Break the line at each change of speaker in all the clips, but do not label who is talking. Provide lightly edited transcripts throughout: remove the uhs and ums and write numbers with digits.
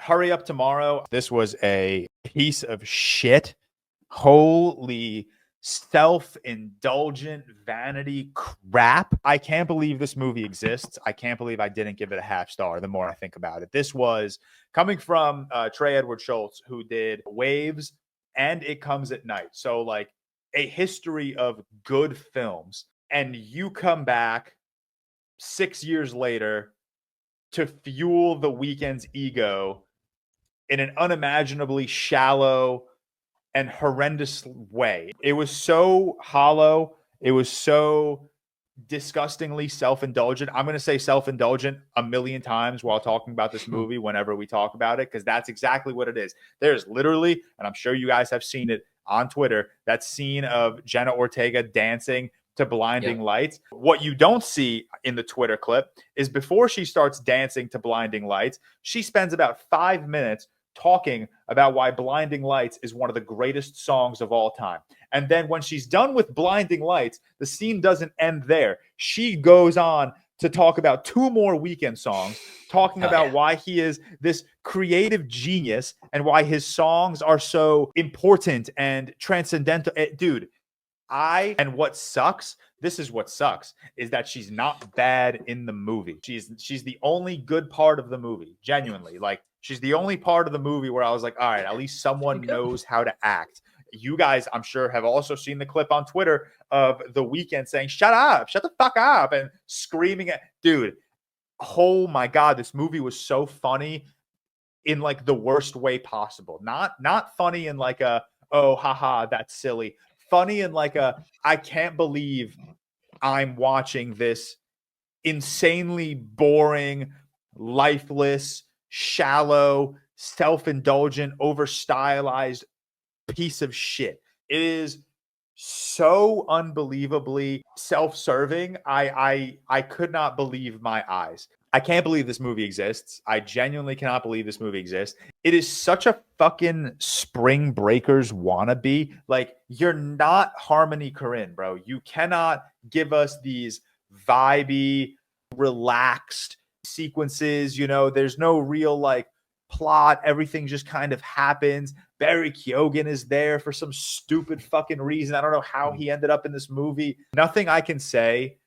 Hurry Up Tomorrow. This was a piece of shit. Holy self-indulgent vanity crap. I can't believe this movie exists. I can't believe I didn't give it a half star the more I think about it. This was coming from Trey Edward Schultz, who did Waves and It Comes at Night. So like a history of good films. And you come back 6 years later to fuel The Weeknd's ego in an unimaginably shallow and horrendous way. It was so hollow. It was so disgustingly self-indulgent. I'm going to say self-indulgent a million times while talking about this movie whenever we talk about it, because that's exactly what it is. There's literally, and I'm sure you guys have seen it on Twitter, that scene of Jenna Ortega dancing to Blinding Lights. What you don't see in the Twitter clip is before she starts dancing to Blinding Lights, she spends about 5 minutes talking about why Blinding Lights is one of the greatest songs of all time. And then when she's done with Blinding Lights, the scene doesn't end there. She goes on to talk about 2 more Weeknd songs, talking about why he is this creative genius and why his songs are so important and transcendental. Dude, and what sucks, this is what sucks, is that she's not bad in the movie. She's the only good part of the movie, genuinely. Like, she's the only part of the movie where I was like, all right, at least someone knows how to act. You guys, I'm sure, have also seen the clip on Twitter of The Weeknd saying, shut the fuck up, and screaming at, dude, oh my God, this movie was so funny in like the worst way possible. Not funny in like a, oh, haha, that's silly. Funny in like a, I can't believe I'm watching this insanely boring, lifeless, shallow, self-indulgent, over-stylized piece of shit. It is so unbelievably self-serving. I could not believe my eyes. I can't believe this movie exists. I genuinely cannot believe this movie exists. It is such a fucking Spring Breakers wannabe. Like, you're not Harmony Korine, bro. You cannot give us these vibey, relaxed sequences. You know, there's no real like plot. Everything just kind of happens. Barry Keoghan is there for some stupid fucking reason. I don't know how he ended up in this movie. Nothing I can say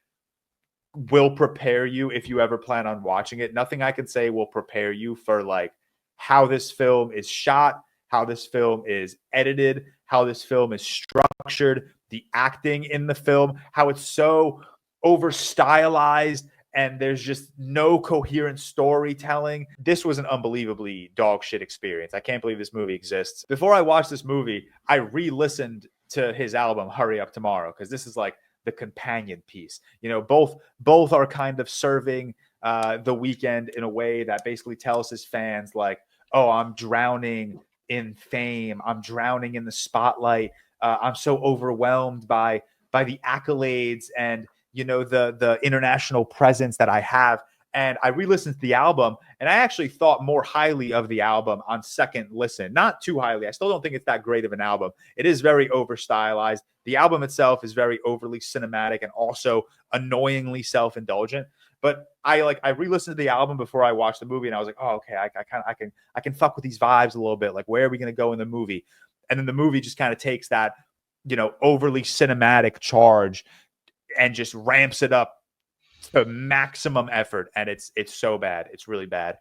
will prepare you if you ever plan on watching it. Nothing I can say will prepare you for like how this film is shot, how this film is edited, how this film is structured, the acting in the film, how it's so over stylized and there's just no coherent storytelling. This was an unbelievably dog shit experience. I can't believe this movie exists. Before I watched this movie, I re-listened to his album Hurry Up Tomorrow, because this is like the companion piece. You know, both are kind of serving The Weeknd in a way that basically tells his fans like, oh, I'm drowning in fame, I'm drowning in the spotlight, I'm so overwhelmed by the accolades and, you know, the international presence that I have. And I re-listened to the album, and I actually thought more highly of the album on second listen. Not too highly. I still don't think it's that great of an album. It is very over-stylized. The album itself is very overly cinematic and also annoyingly self-indulgent. But I re-listened to the album before I watched the movie, and I was like, oh, okay, I can fuck with these vibes a little bit. Like, where are we going to go in the movie? And then the movie just kind of takes that, you know, overly cinematic charge and just ramps it up to maximum effort, and it's so bad. It's really bad.